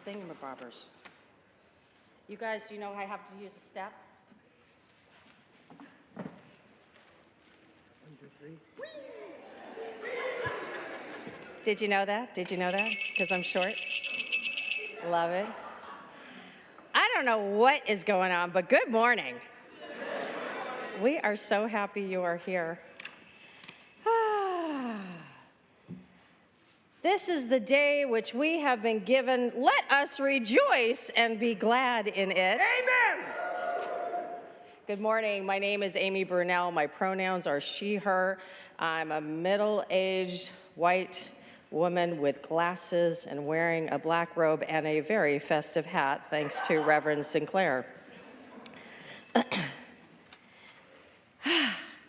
thingamabobbers. You guys, do you know I have to use a step? 1, 2, 3. Did you know that? Did you know that? Because I'm short. Love it. I don't know what is going on, but good morning. We are so happy you are here. This is the day which we have been given. Let us rejoice and be glad in it. Amen! Good morning. My name is Amy Brunell. My pronouns are she, her. I'm a middle-aged white woman with glasses and wearing a black robe and a very festive hat, thanks to Reverend Sinclair.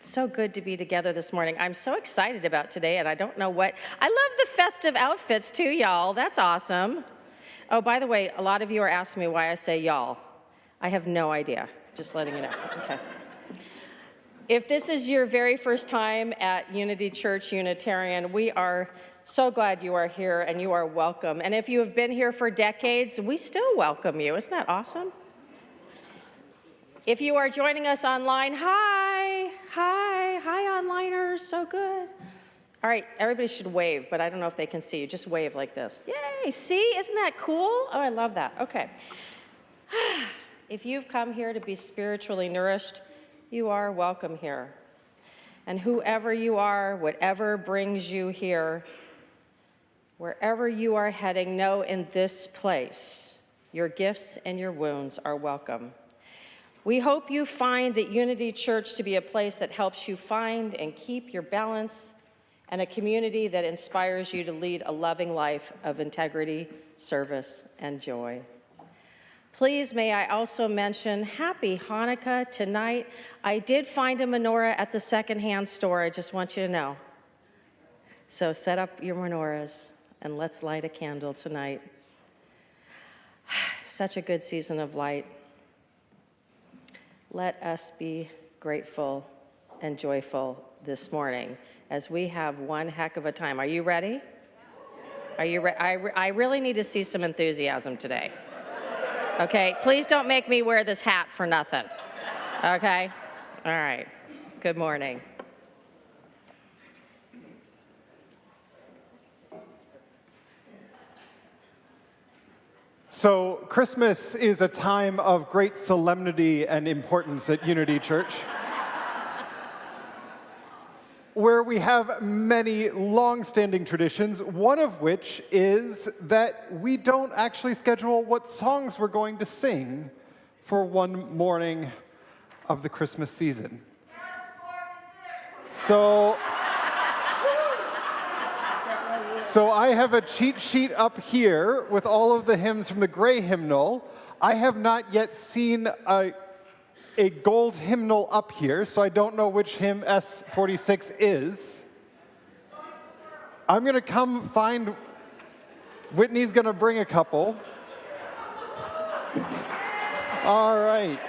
So good to be together this morning. I'm so excited about today, and I don't know what. I love the festive outfits too, y'all. That's awesome. Oh, by the way, a lot of you are asking me why I say y'all. I have no idea. Just letting you know. Okay. If this is your very first time at Unity Church-Unitarian, we are so glad you are here, and you are welcome. And if you have been here for decades, we still welcome you. Isn't that awesome? If you are joining us online, hi, onliners, so good. All right, everybody should wave, but I don't know if they can see you. Just wave like this. Yay, see, isn't that cool? Oh, I love that, okay. If you've come here to be spiritually nourished, you are welcome here. And whoever you are, whatever brings you here, wherever you are heading, know in this place, your gifts and your wounds are welcome. We hope you find that Unity Church to be a place that helps you find and keep your balance, and a community that inspires you to lead a loving life of integrity, service, and joy. Please, may I also mention Happy Hanukkah tonight. I did find a menorah at the secondhand store, I just want you to know. So set up your menorahs and let's light a candle tonight. Such a good season of light. Let us be grateful and joyful this morning as we have one heck of a time. Are you ready? Are you ready? I really need to see some enthusiasm today. Okay, please don't make me wear this hat for nothing. Okay? All right. Good morning. So Christmas is a time of great solemnity and importance at Unity Church, where we have many long-standing traditions, one of which is that we don't actually schedule what songs we're going to sing for one morning of the Christmas season. So I have a cheat sheet up here with all of the hymns from the gray hymnal. I have not yet seen a gold hymnal up here, so I don't know which hymn S46 is. I'm going to come find, Whitney's going to bring a couple. All right.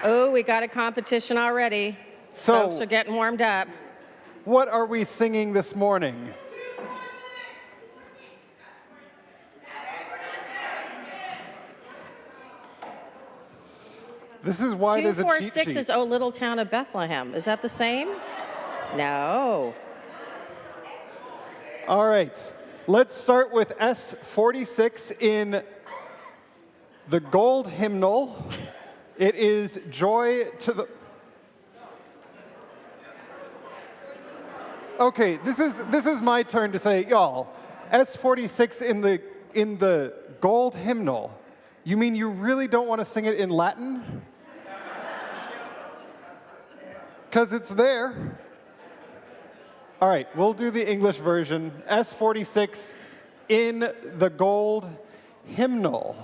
Oh, we got a competition already. So, folks are getting warmed up. What are we singing this morning? This is why there's a cheat sheet. 246 is O Little Town of Bethlehem. Is that the same? No. All right. Let's start with S46 in the gold hymnal. It is Joy to the... Okay, this is my turn to say, y'all, S46 in the gold hymnal. You mean you really don't want to sing it in Latin? Because it's there. All right, we'll do the English version. S46 in the gold hymnal.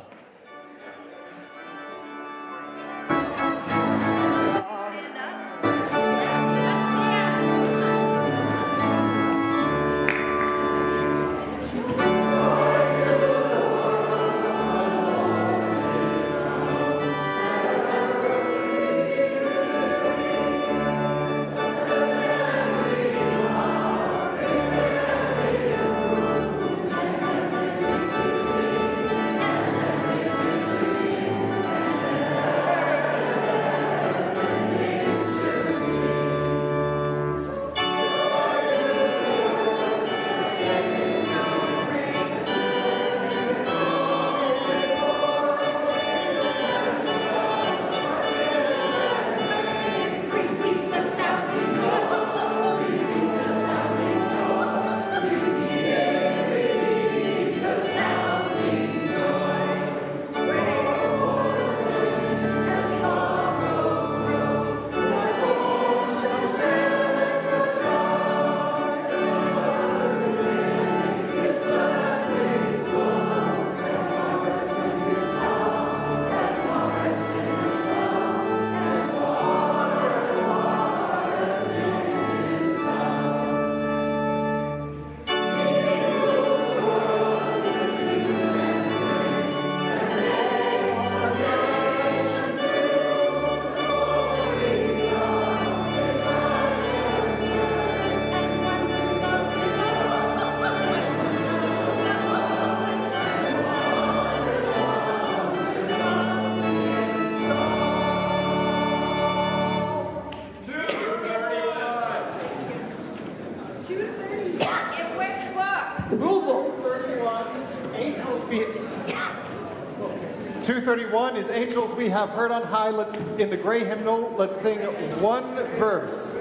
231 is Angels We Have Heard on High. In the gray hymnal, let's sing one verse.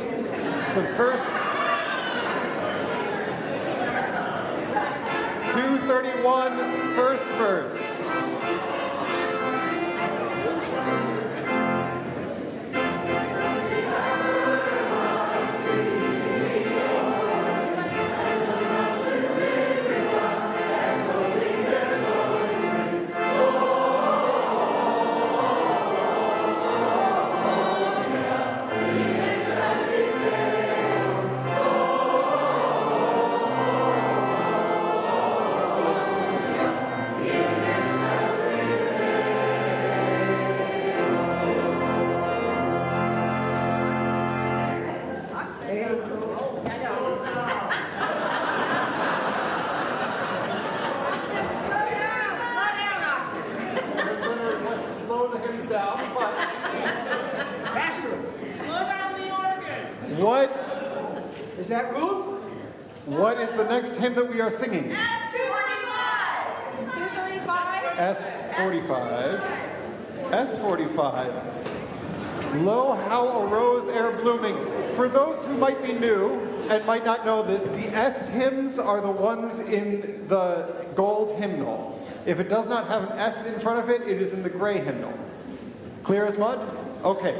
The first. 231, first verse. What is the next hymn that we are singing? S45. S45. Lo, how a rose ere blooming. For those who might be new and might not know this, the S hymns are the ones in the gold hymnal. If it does not have an S in front of it, it is in the gray hymnal. Clear as mud? Okay.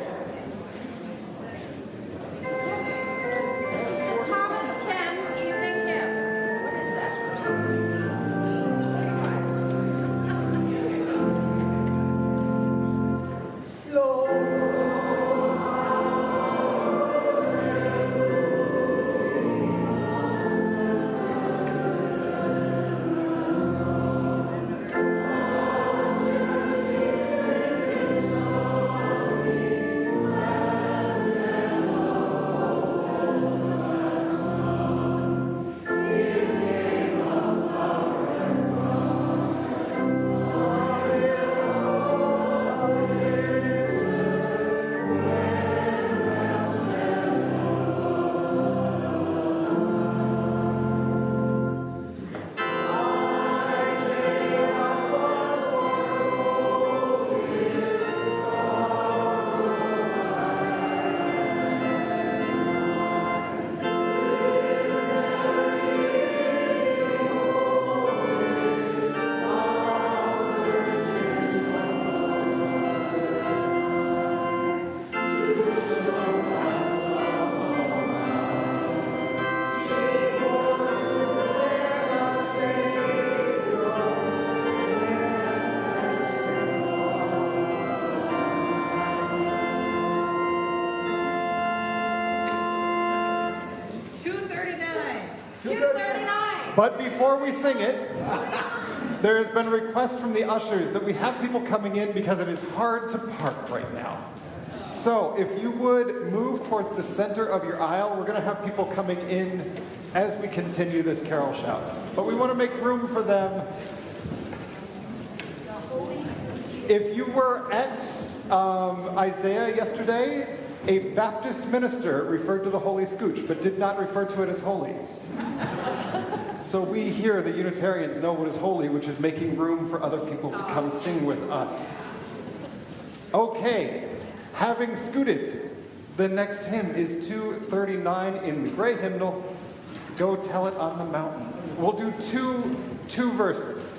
But before we sing it, there has been a request from the ushers that we have people coming in because it is hard to park right now. So if you would move towards the center of your aisle, we're going to have people coming in as we continue this carol shout. But we want to make room for them. If you were at Isaiah yesterday, a Baptist minister referred to the Holy Scooch, but did not refer to it as holy. So we here, the Unitarians, know what is holy, which is making room for other people to come sing with us. Okay, having scooted, the next hymn is 239 in the gray hymnal, Go Tell It on the Mountain. We'll do two verses.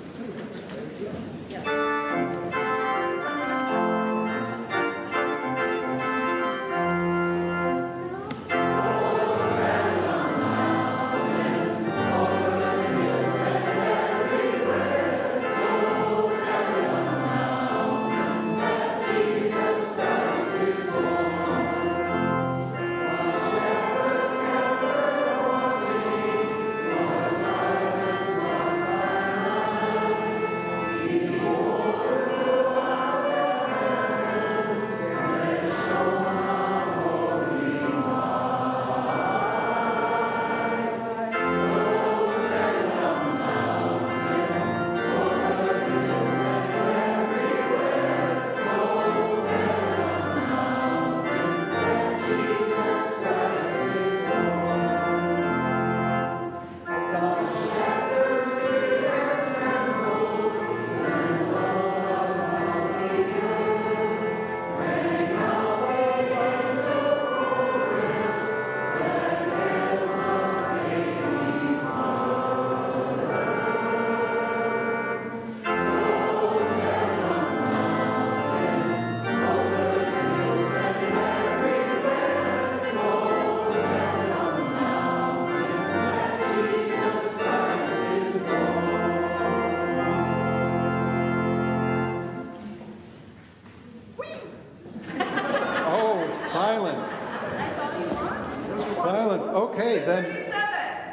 then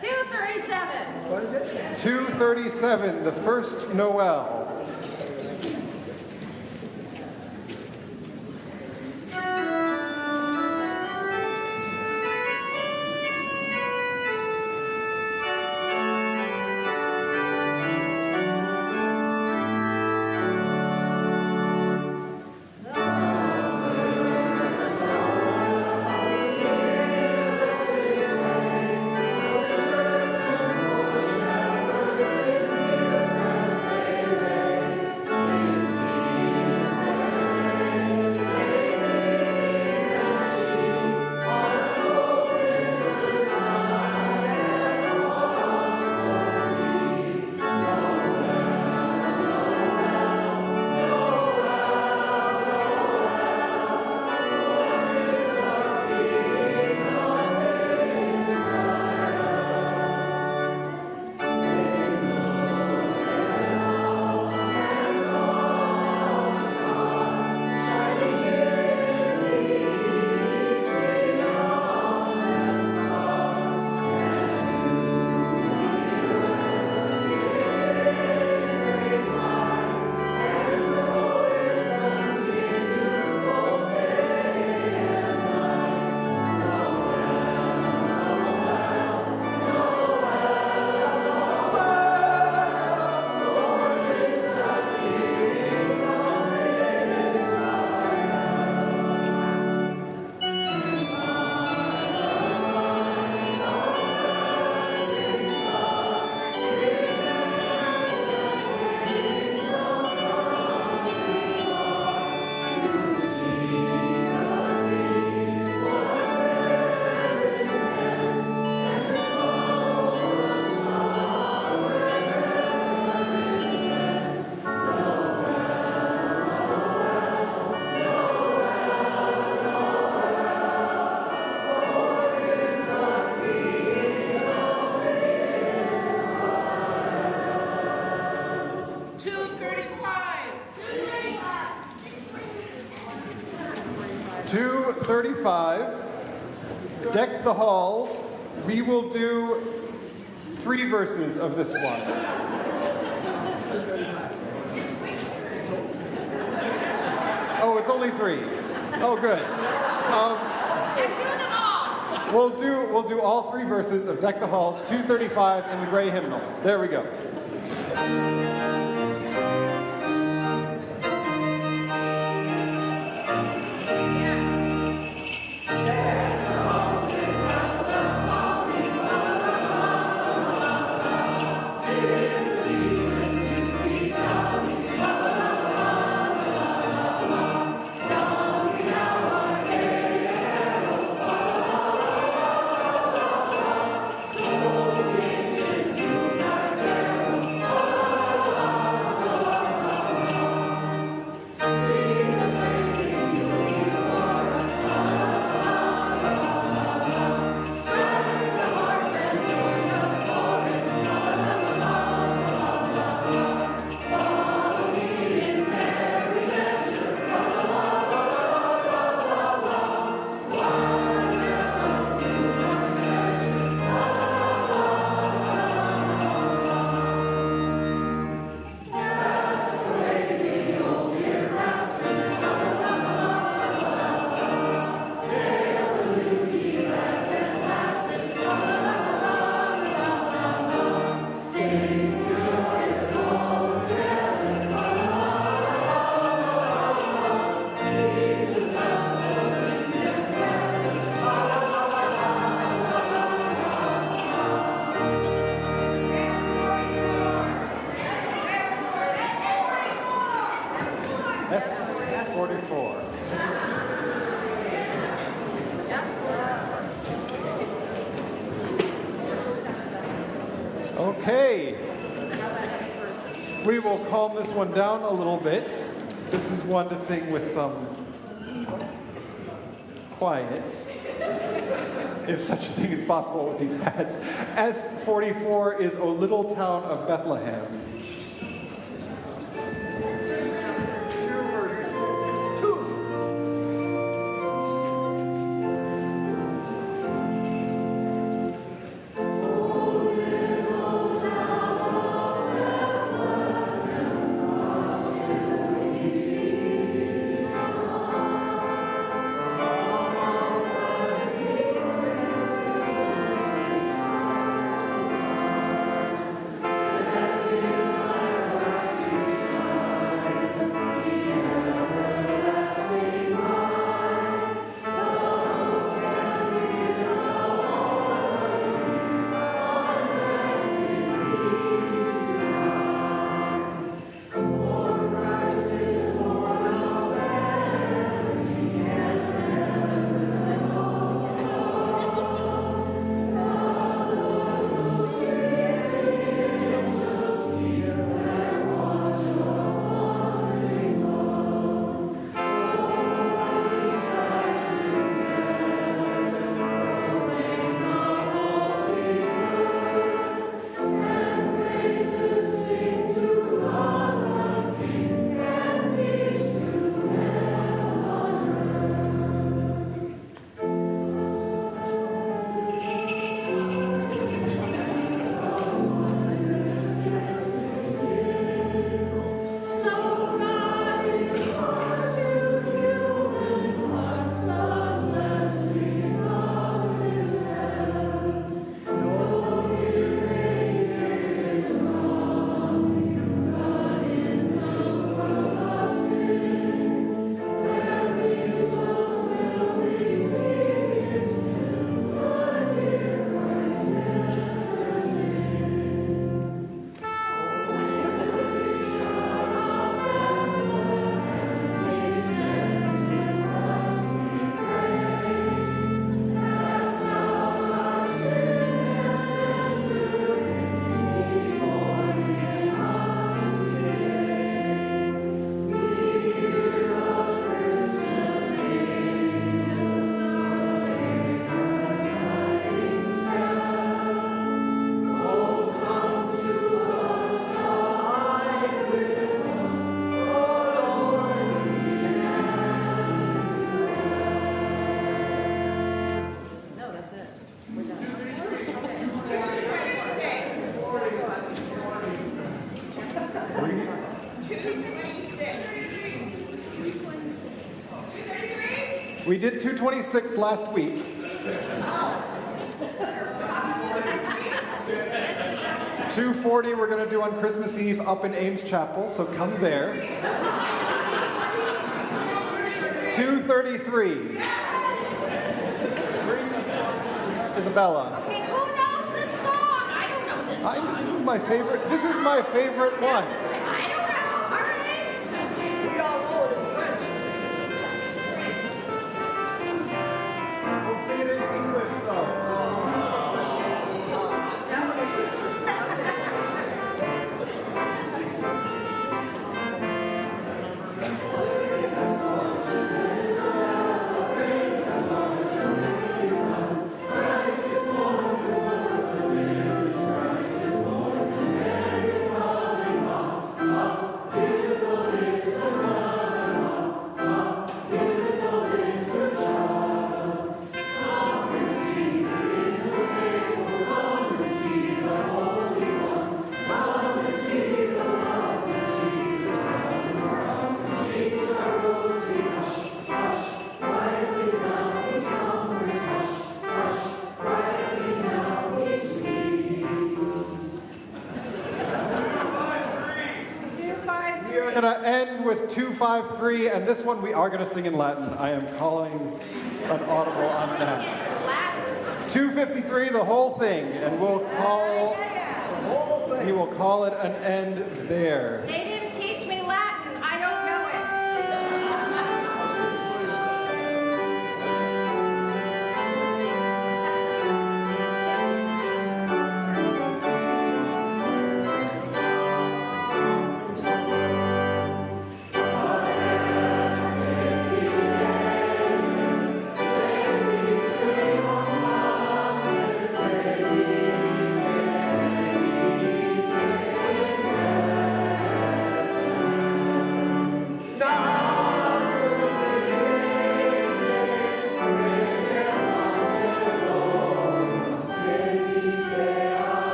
237. What is it? 237, the first Noel. Deck the halls. We will do 3 verses of this one. Oh, it's only 3. Oh, good. We'll do all 3 verses of Deck the Halls, 235, and the Gray Hymnal. There we go. Okay. We will calm this one down a little bit. This is one to sing with some quiet, if such a thing is possible with these hats. S44 is O Little Town of Bethlehem. We did 226 last week. 240 we're going to do on Christmas Eve up in Ames Chapel, so come there. 233. Isabella. Okay, who knows this song? I don't know this song. This is my favorite. This is my favorite one. I don't know. All right. We all know it in French. We'll sing it in English, though. We're going to end with 253, and this one we are going to sing in Latin. I am calling an audible on that. 253, the whole thing, and we'll call it an end there. They didn't teach me Latin. I don't know it.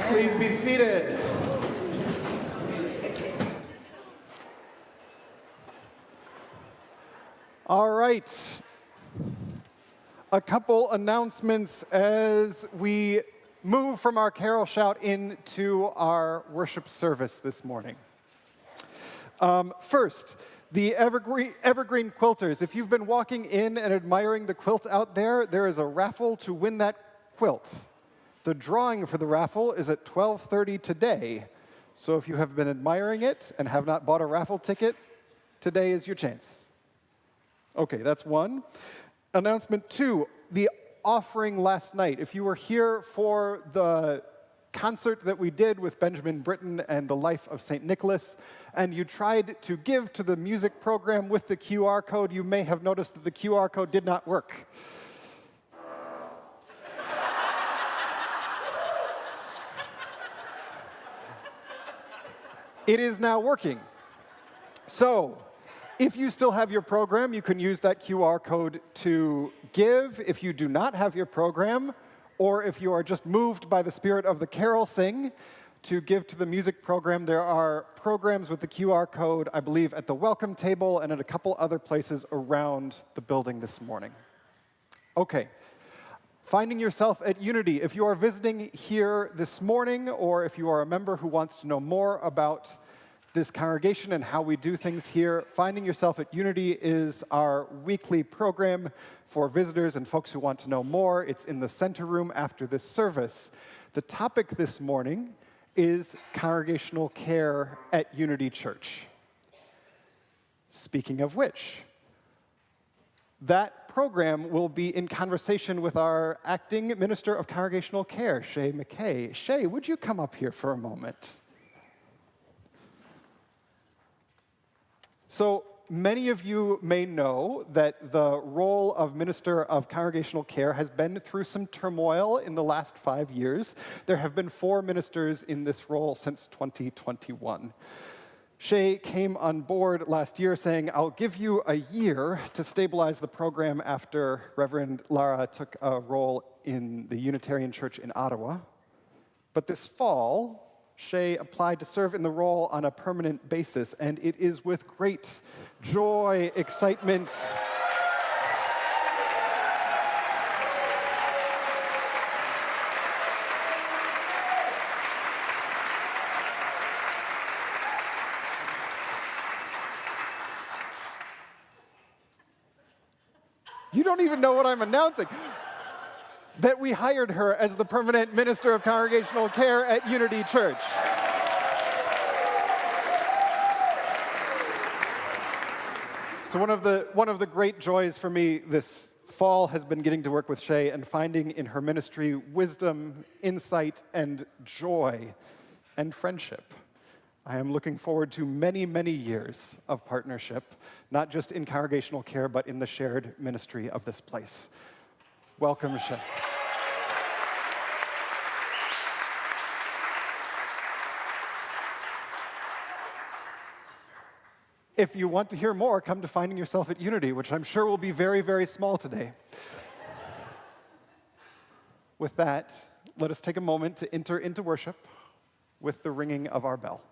Please be seated. All right. A couple announcements as we move from our carol shout into our worship service this morning. First, the evergreen quilters. If you've been walking in and admiring the quilt out there, there is a raffle to win that quilt. The drawing for the raffle is at 12:30 today. So if you have been admiring it and have not bought a raffle ticket, today is your chance. Okay, that's one. Announcement two, the offering last night. If you were here for the concert that we did with Benjamin Britten and the life of Saint Nicolas, and you tried to give to the music program with the QR code, you may have noticed that the QR code did not work. It is now working. So, if you still have your program, you can use that QR code to give. If you do not have your program, or if you are just moved by the spirit of the carol sing to give to the music program, there are programs with the QR code, I believe, at the welcome table and at a couple other places around the building this morning. Okay. Finding yourself at Unity. If you are visiting here this morning, or if you are a member who wants to know more about this congregation and how we do things here, Finding Yourself at Unity is our weekly program for visitors and folks who want to know more. It's in the center room after this service. The topic this morning is congregational care at Unity Church. Speaking of which, that program will be in conversation with our acting Minister of Congregational Care, Shay MacKay. Shay, would you come up here for a moment? So many of you may know that the role of Minister of Congregational Care has been through some turmoil in the last 5 years. There have been 4 ministers in this role since 2021. Shay came on board last year saying, I'll give you a year to stabilize the program after Reverend Lara took a role in the Unitarian Church in Ottawa. But this fall, Shay applied to serve in the role on a permanent basis, and it is with great joy, excitement, You don't even know what I'm announcing. That we hired her as the permanent minister of congregational care at Unity Church. So one of the great joys for me this fall has been getting to work with Shay and finding in her ministry wisdom, insight, and joy and friendship. I am looking forward to many, many years of partnership, not just in congregational care, but in the shared ministry of this place. Welcome, Shay. If you want to hear more, come to Finding Yourself at Unity, which I'm sure will be very, very small today. With that, let us take a moment to enter into worship with the ringing of our bell.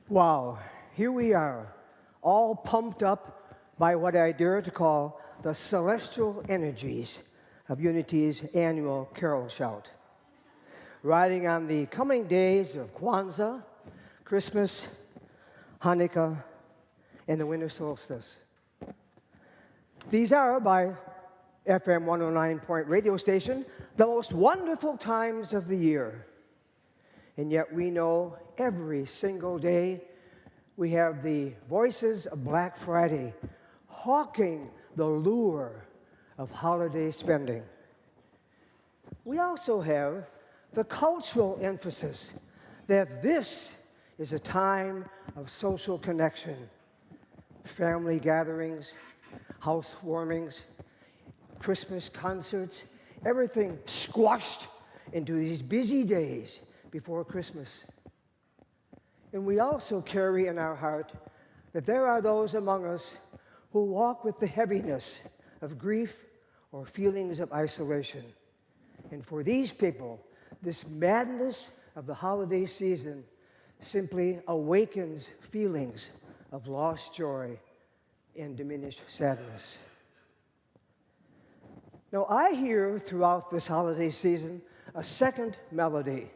Wow, here we are, all pumped up by what I dare to call the celestial energies of Unity's annual carol shout. Riding on the coming days of Kwanzaa, Christmas, Hanukkah, and the winter solstice. These are, by FM 109 point radio station, the most wonderful times of the year. And yet we know every single day we have the voices of Black Friday hawking the lure of holiday spending. We also have the cultural emphasis that this is a time of social connection, family gatherings, housewarmings, Christmas concerts, everything squashed into these busy days before Christmas. And we also carry in our heart that there are those among us who walk with the heaviness of grief or feelings of isolation. And for these people, this madness of the holiday season simply awakens feelings of lost joy and diminished sadness. Now, I hear throughout this holiday season a second melody,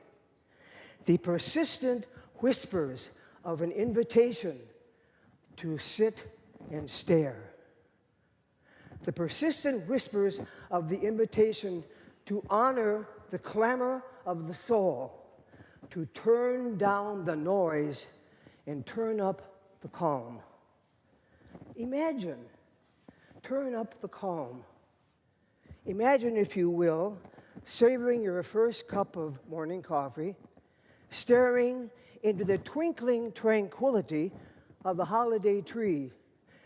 the persistent whispers of an invitation to sit and stare. The persistent whispers of the invitation to honor the clamor of the soul, to turn down the noise and turn up the calm. Imagine, turn up the calm. Imagine, if you will, savoring your first cup of morning coffee, staring into the twinkling tranquility of the holiday tree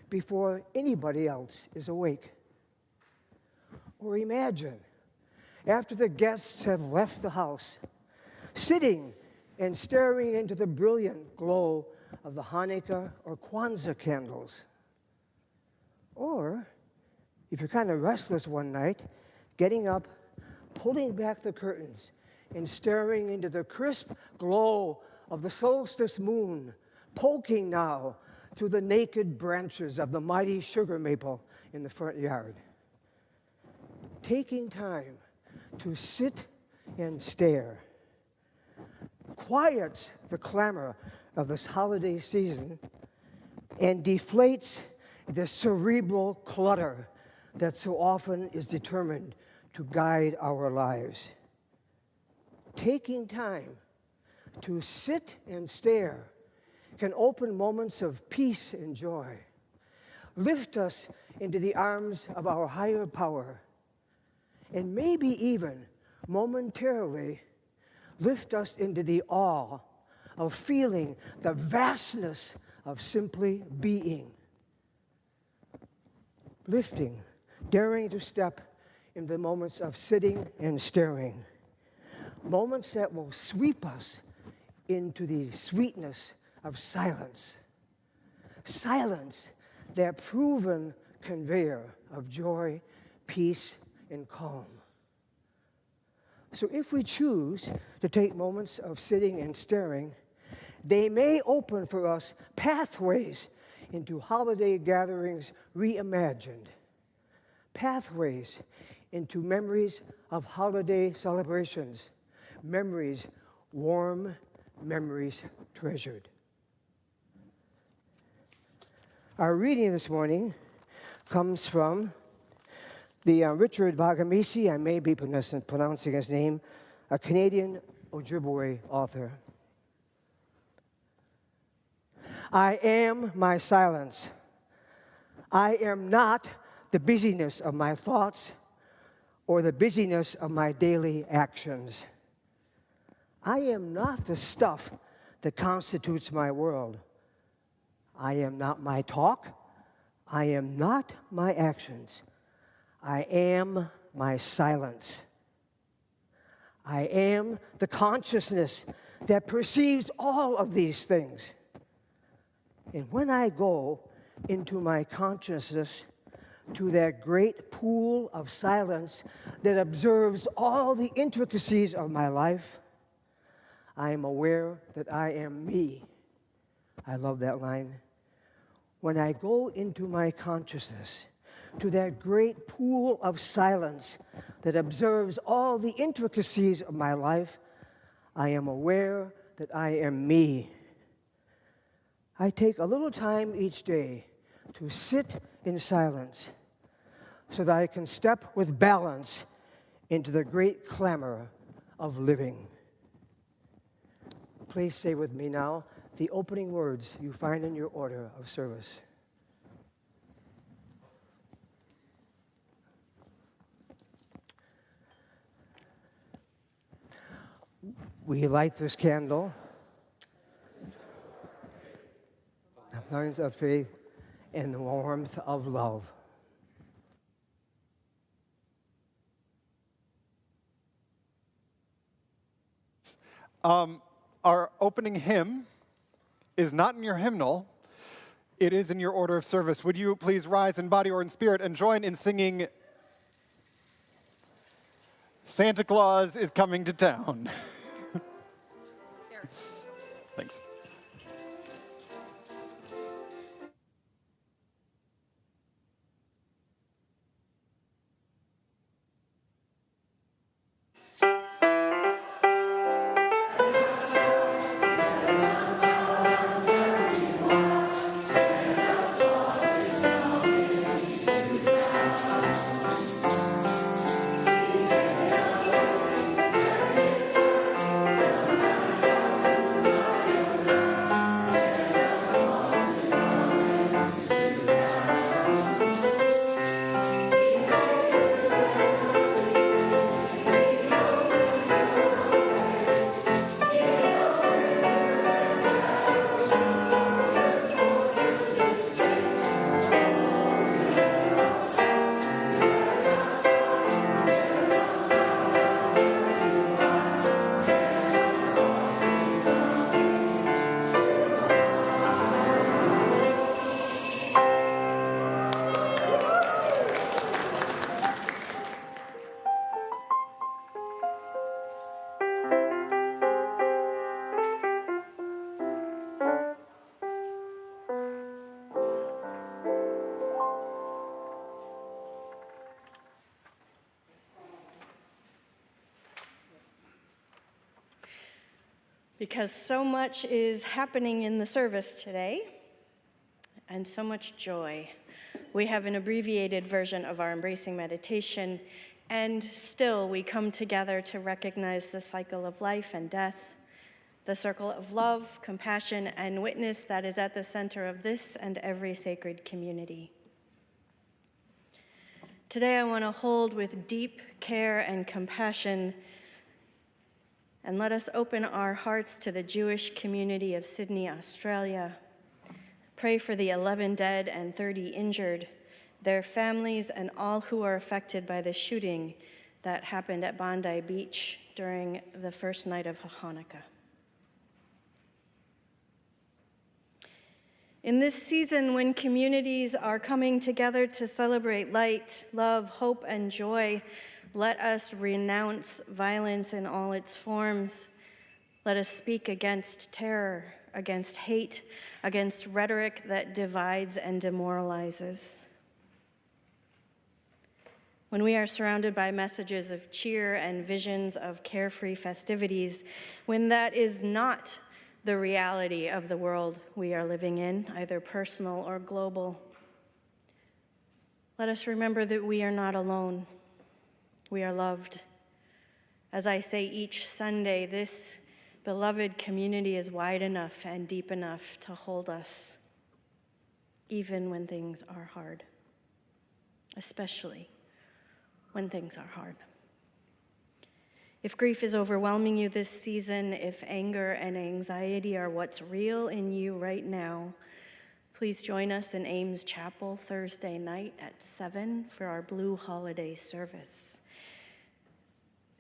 before anybody else is awake. Or imagine, after the guests have left the house, sitting and staring into the brilliant glow of the Hanukkah or Kwanzaa candles. Or, if you're kind of restless one night, getting up, pulling back the curtains, and staring into the crisp glow of the solstice moon, poking now through the naked branches of the mighty sugar maple in the front yard. Taking time to sit and stare quiets the clamor of this holiday season and deflates the cerebral clutter that so often is determined to guide our lives. Taking time to sit and stare can open moments of peace and joy, lift us into the arms of our higher power, and maybe even momentarily lift us into the awe of feeling the vastness of simply being. Lifting, daring to step in the moments of sitting and staring. Moments that will sweep us into the sweetness of silence. Silence, that proven conveyor of joy, peace, and calm. So if we choose to take moments of sitting and staring, they may open for us pathways into holiday gatherings reimagined, pathways into memories of holiday celebrations, memories warm, memories treasured. Our reading this morning comes from the Richard Vagamisi, I may be pronouncing his name, a Canadian Ojibwe author. I am my silence. I am not the busyness of my thoughts or the busyness of my daily actions. I am not the stuff that constitutes my world. I am not my talk. I am not my actions. I am my silence. I am the consciousness that perceives all of these things. And when I go into my consciousness, to that great pool of silence that observes all the intricacies of my life, I am aware that I am me. I love that line. When I go into my consciousness, to that great pool of silence that observes all the intricacies of my life, I am aware that I am me. I take a little time each day to sit in silence so that I can step with balance into the great clamor of living. Please say with me now the opening words you find in your order of service. We light this candle lifelines of faith, and the warmth of love. Our opening hymn is not in your hymnal. It is in your order of service. Would you please rise in body or in spirit and join in singing Santa Claus is Coming to Town? Thanks. Because so much is happening in the service today, and so much joy. We have an abbreviated version of our embracing meditation, and still we come together to recognize the cycle of life and death, the circle of love, compassion, and witness that is at the center of this and every sacred community. Today I want to hold with deep care and compassion, and let us open our hearts to the Jewish community of Sydney, Australia. Pray for the 11 dead and 30 injured, their families, and all who are affected by the shooting that happened at Bondi Beach during the first night of Hanukkah. In this season, when communities are coming together to celebrate light, love, hope, and joy, let us renounce violence in all its forms. Let us speak against terror, against hate, against rhetoric that divides and demoralizes. When we are surrounded by messages of cheer and visions of carefree festivities, when that is not the reality of the world we are living in, either personal or global, let us remember that we are not alone. We are loved. As I say each Sunday, this beloved community is wide enough and deep enough to hold us, even when things are hard, especially when things are hard. If grief is overwhelming you this season, if anger and anxiety are what's real in you right now, please join us in Ames Chapel Thursday night at 7 for our Blue Holiday service.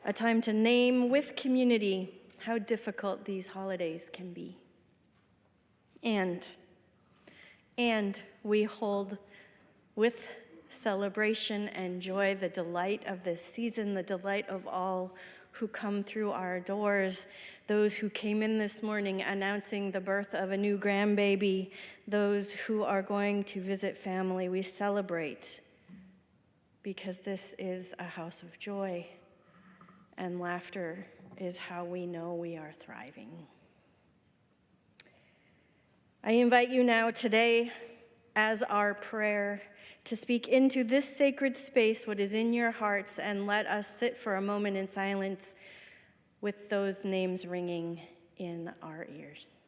A time to name with community how difficult these holidays can be. And we hold with celebration and joy the delight of this season, the delight of all who come through our doors, those who came in this morning announcing the birth of a new grandbaby, those who are going to visit family. We celebrate because this is a house of joy, and laughter is how we know we are thriving. I invite you now today, as our prayer, to speak into this sacred space what is in your hearts, and let us sit for a moment in silence with those names ringing in our ears.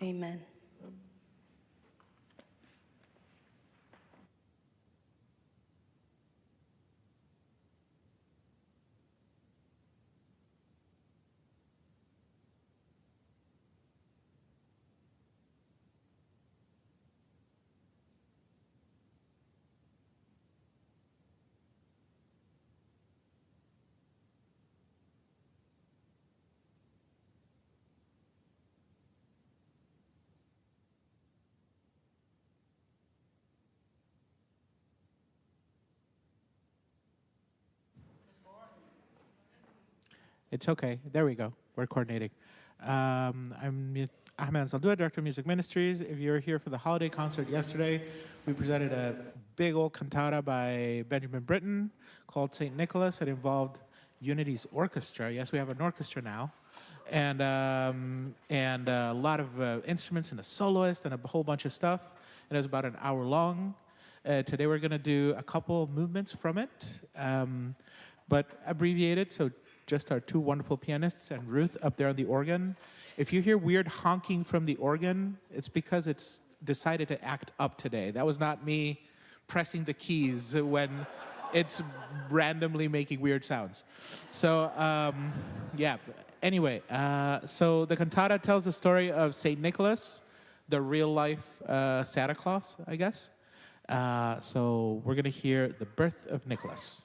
Amen. It's okay. There we go. We're coordinating. I'm Ahmed Saldua, Director of Music Ministries. If you were here for the holiday concert yesterday, we presented a big old cantata by Benjamin Britten called Saint Nicolas. It involved Unity's orchestra. Yes, we have an orchestra now. And a lot of instruments and a soloist and a whole bunch of stuff. And it was about an hour long. Today we're going to do a couple movements from it, but abbreviated, so just our two wonderful pianists and Ruth up there on the organ. If you hear weird honking from the organ, it's because it's decided to act up today. That was not me pressing the keys when it's randomly making weird sounds. So, yeah. Anyway, so the cantata tells the story of Saint Nicholas, the real-life Santa Claus, I guess. So we're going to hear the birth of Nicholas.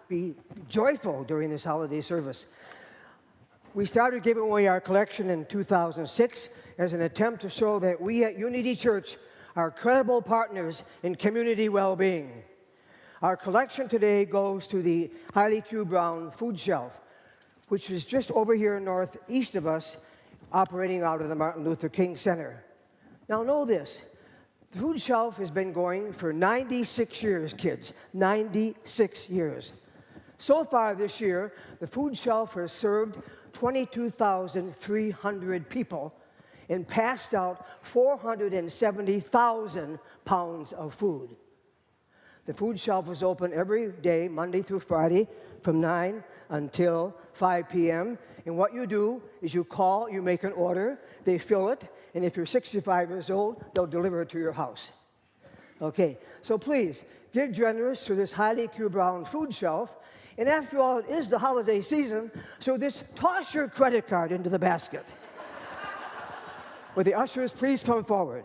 Be joyful during this holiday service. We started giving away our collection in 2006, as an attempt to show that we at Unity Church are credible partners in community well-being. Our collection today goes to the Highly Q Brown food shelf, which is just over here northeast of us, operating out of the Martin Luther King Center. Now know this, the food shelf has been going for 96 years, kids, 96 years. So far this year, the food shelf has served 22,300 people and passed out 470,000 pounds of food. The food shelf is open every day, Monday through Friday, from 9 until 5 p.m. And what you do is you call, you make an order, they fill it, and if you're 65 years old, they'll deliver it to your house. Okay, so please, give generous to this Highly Q Brown food shelf. And after all, it is the holiday season, so just toss your credit card into the basket. Will the ushers please come forward?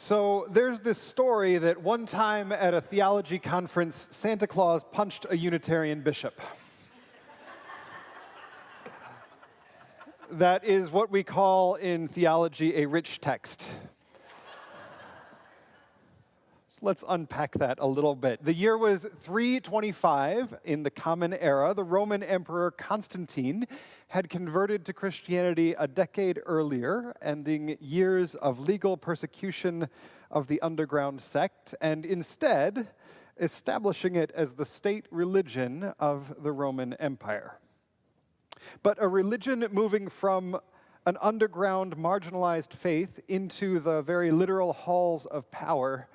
So there's this story that one time at a theology conference, Santa Claus punched a Unitarian bishop. That is what we call in theology a rich text. So let's unpack that a little bit. The year was 325 in the Common Era. The Roman Emperor Constantine had converted to Christianity a decade earlier, ending years of legal persecution of the underground sect, and instead establishing it as the state religion of the Roman Empire. But a religion moving from an underground, marginalized faith into the very literal halls of power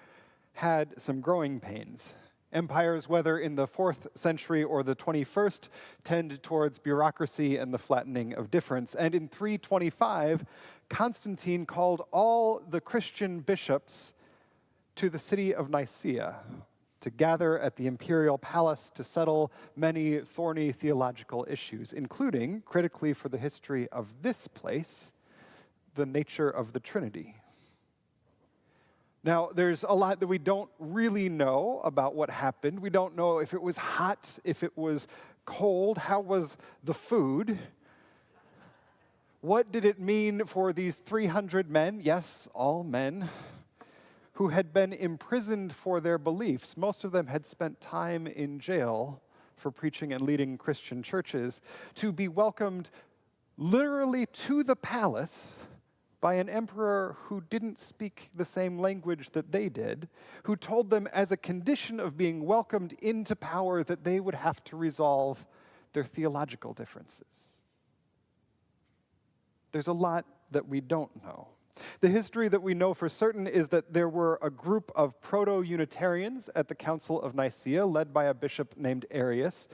had some growing pains. Empires, whether in the 4th century or the 21st, tend towards bureaucracy and the flattening of difference. And in 325, Constantine called all the Christian bishops to the city of Nicaea to gather at the imperial palace to settle many thorny theological issues, including, critically for the history of this place, the nature of the Trinity. Now, there's a lot that we don't really know about what happened. We don't know if it was hot, if it was cold, how was the food? What did it mean for these 300 men, yes, all men, who had been imprisoned for their beliefs? Most of them had spent time in jail for preaching and leading Christian churches, to be welcomed literally to the palace by an emperor who didn't speak the same language that they did, who told them as a condition of being welcomed into power that they would have to resolve their theological differences. There's a lot that we don't know. The history that we know for certain is that there were a group of proto-Unitarians at the Council of Nicaea, led by a bishop named Arius.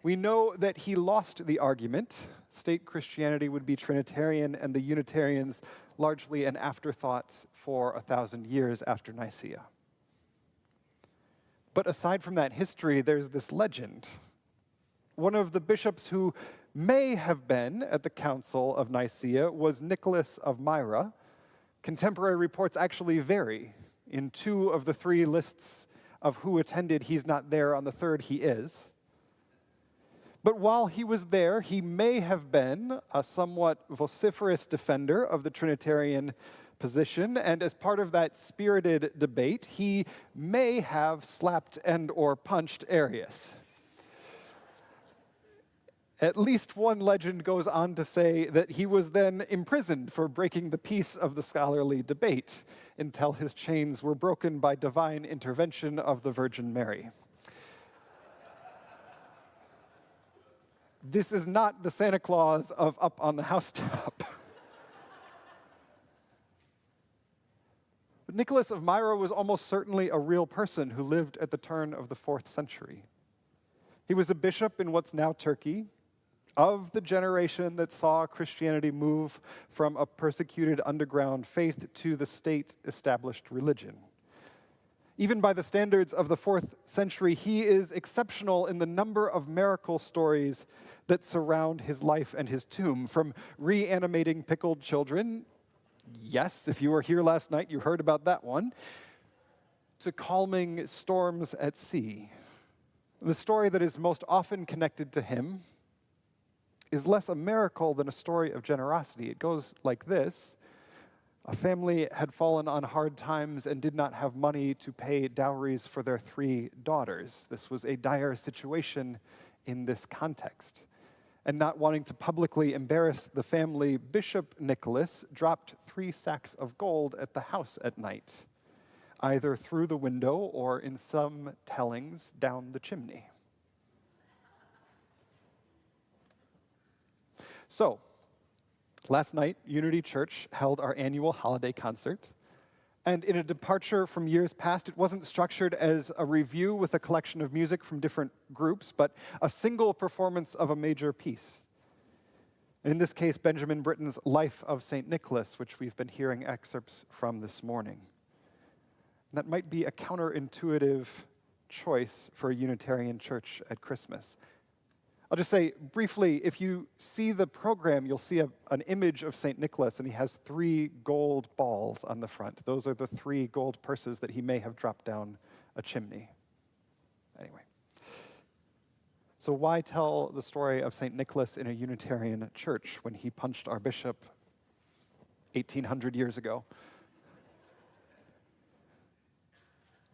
We know that he lost the argument. State Christianity would be Trinitarian, and the Unitarians largely an afterthought for 1,000 years after Nicaea. But aside from that history, there's this legend. One of the bishops who may have been at the Council of Nicaea was Nicholas of Myra. Contemporary reports actually vary. In 2 of the 3 lists of who attended, he's not there. On the 3rd, he is. But while he was there, he may have been a somewhat vociferous defender of the Trinitarian position, and as part of that spirited debate, he may have slapped and or punched Arius. At least one legend goes on to say that he was then imprisoned for breaking the peace of the scholarly debate until his chains were broken by divine intervention of the Virgin Mary. This is not the Santa Claus of Up on the Housetop. But Nicholas of Myra was almost certainly a real person who lived at the turn of the 4th century. He was a bishop in what's now Turkey, of the generation that saw Christianity move from a persecuted underground faith to the state-established religion. Even by the standards of the 4th century, he is exceptional in the number of miracle stories that surround his life and his tomb, from reanimating pickled children, yes, if you were here last night, you heard about that one, to calming storms at sea. The story that is most often connected to him is less a miracle than a story of generosity. It goes like this. A family had fallen on hard times and did not have money to pay dowries for their 3 daughters. This was a dire situation in this context. And not wanting to publicly embarrass the family, Bishop Nicholas dropped 3 sacks of gold at the house at night, either through the window or, in some tellings, down the chimney. So, last night, Unity Church held our annual holiday concert. And in a departure from years past, it wasn't structured as a review with a collection of music from different groups, but a single performance of a major piece. And in this case, Benjamin Britten's Life of Saint Nicolas, which we've been hearing excerpts from this morning. And that might be a counterintuitive choice for a Unitarian church at Christmas. I'll just say briefly, if you see the program, you'll see an image of Saint Nicholas, and he has 3 gold balls on the front. Those are the 3 gold purses that he may have dropped down a chimney. Anyway. So why tell the story of Saint Nicholas in a Unitarian church when he punched our bishop 1,800 years ago?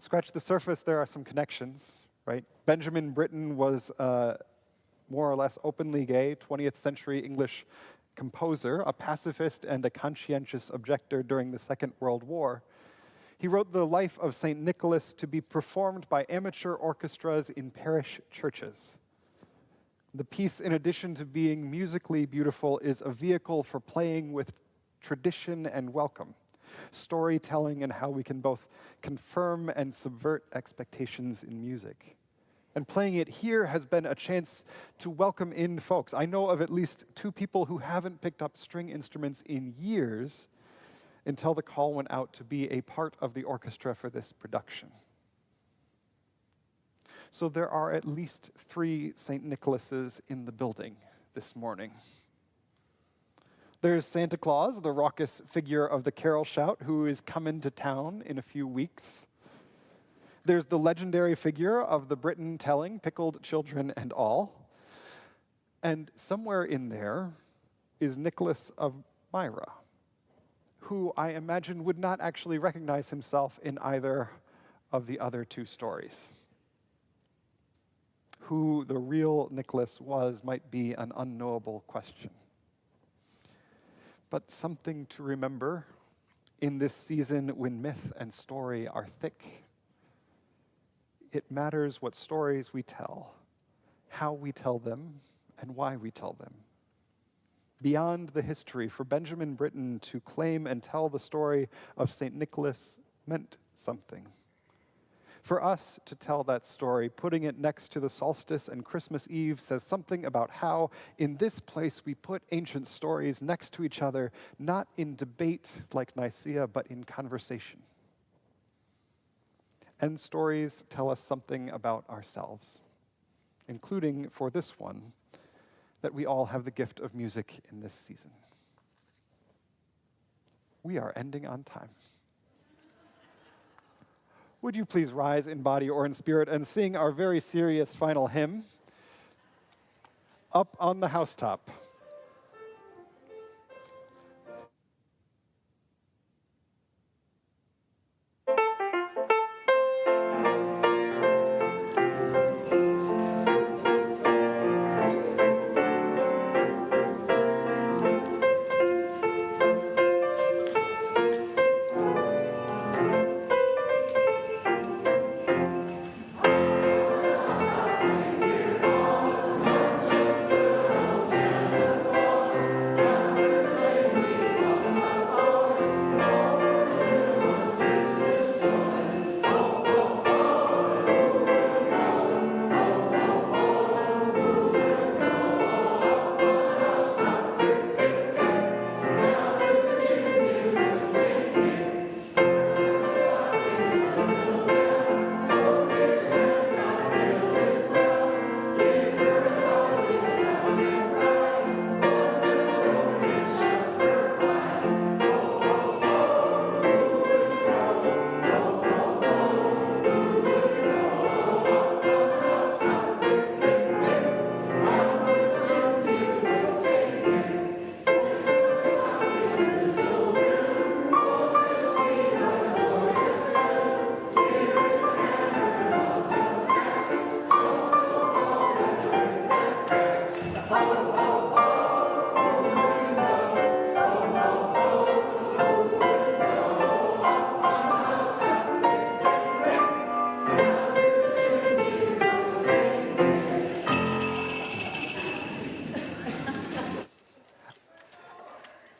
Scratch the surface, there are some connections, right? Benjamin Britten was more or less openly gay 20th century English composer, a pacifist and a conscientious objector during the Second World War. He wrote the life of Saint Nicholas to be performed by amateur orchestras in parish churches. The piece, in addition to being musically beautiful, is a vehicle for playing with tradition and welcome, storytelling, and how we can both confirm and subvert expectations in music. And playing it here has been a chance to welcome in folks. I know of at least 2 people who haven't picked up string instruments in years until the call went out to be a part of the orchestra for this production. So there are at least 3 St. Nicholases in the building this morning. There's Santa Claus, the raucous figure of the carol shout, who is coming to town in a few weeks. There's the legendary figure of the Britten telling, pickled children and all. And somewhere in there is Nicholas of Myra, who I imagine would not actually recognize himself in either of the other 2 stories. Who the real Nicholas was might be an unknowable question. But something to remember in this season when myth and story are thick. It matters what stories we tell, how we tell them, and why we tell them. Beyond the history, for Benjamin Britten to claim and tell the story of St. Nicholas meant something. For us to tell that story, putting it next to the solstice and Christmas Eve says something about how, in this place, we put ancient stories next to each other, not in debate like Nicaea, but in conversation. And stories tell us something about ourselves, including, for this one, that we all have the gift of music in this season. We are ending on time. Would you please rise in body or in spirit and sing our very serious final hymn, Up on the Housetop.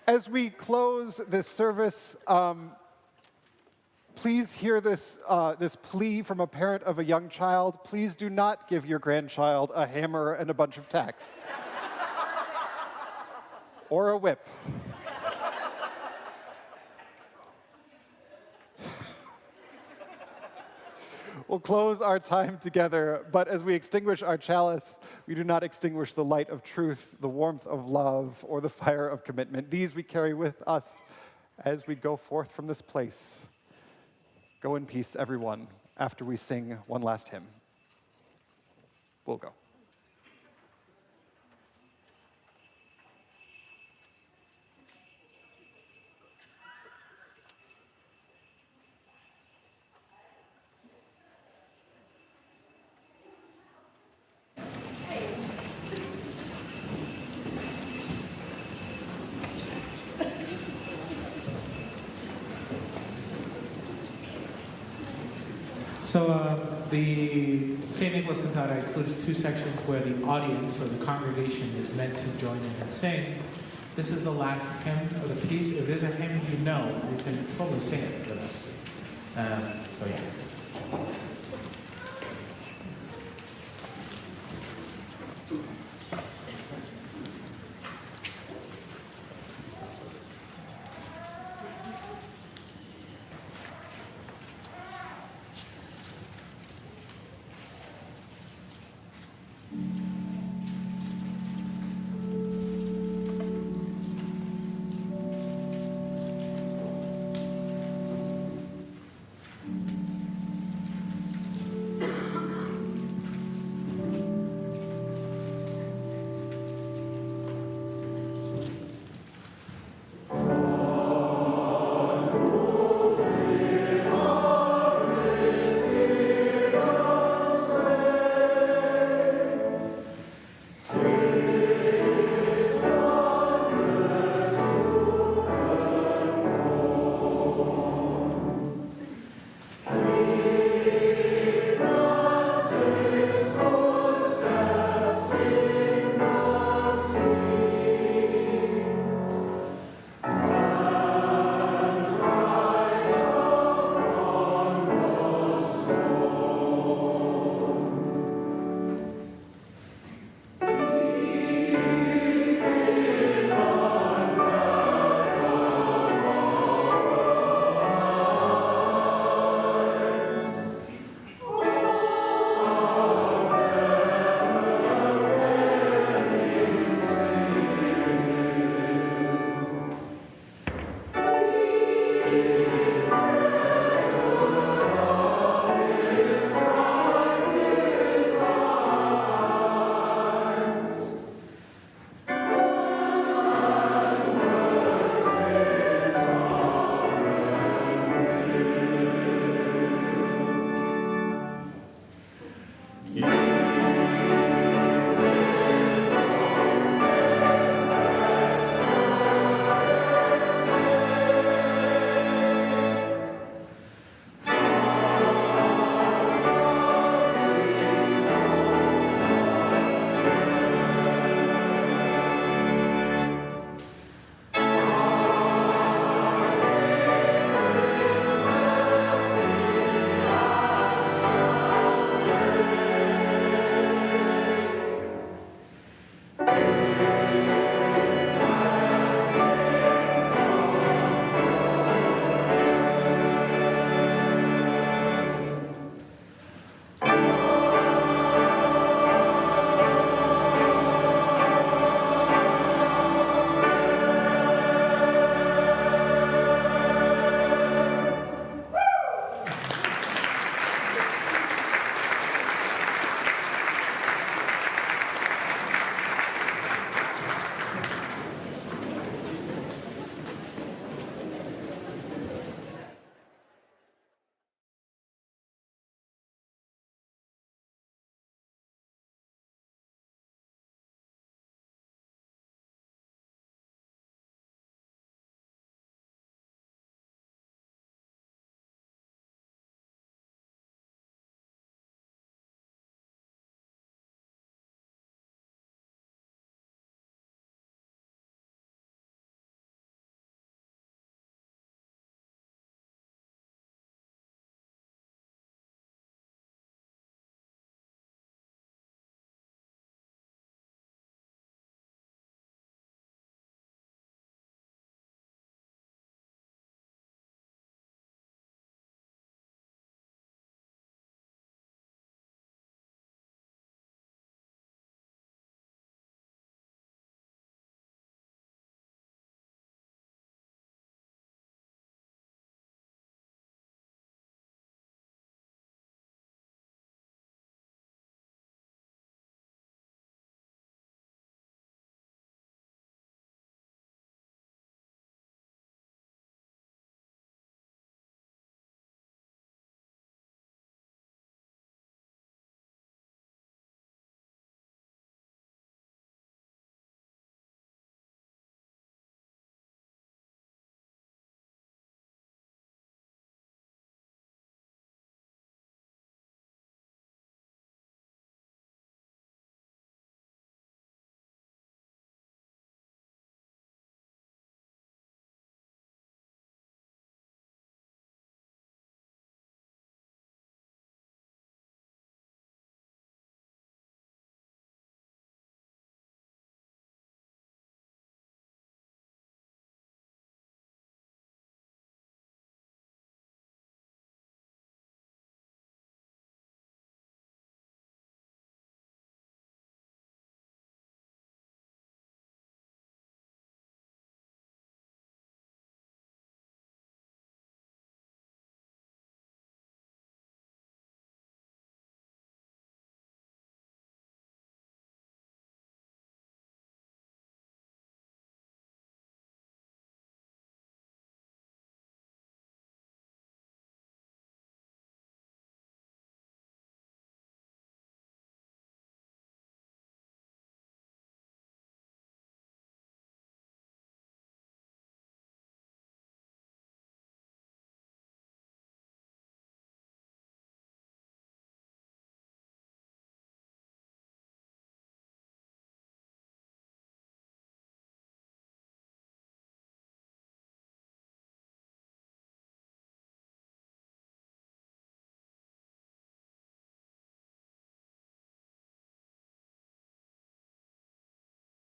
As we close this service, please hear this plea from a parent of a young child. Please do not give your grandchild a hammer and a bunch of tacks. Or a whip. We'll close our time together, but as we extinguish our chalice, we do not extinguish the light of truth, the warmth of love, or the fire of commitment. These we carry with us as we go forth from this place. Go in peace, everyone, after we sing one last hymn. We'll go. So the Saint Nicolas cantata includes two sections where the audience or the congregation is meant to join in and sing. This is the last hymn of the piece. If there's a hymn you know, you can probably sing it with us. So yeah. Yeah.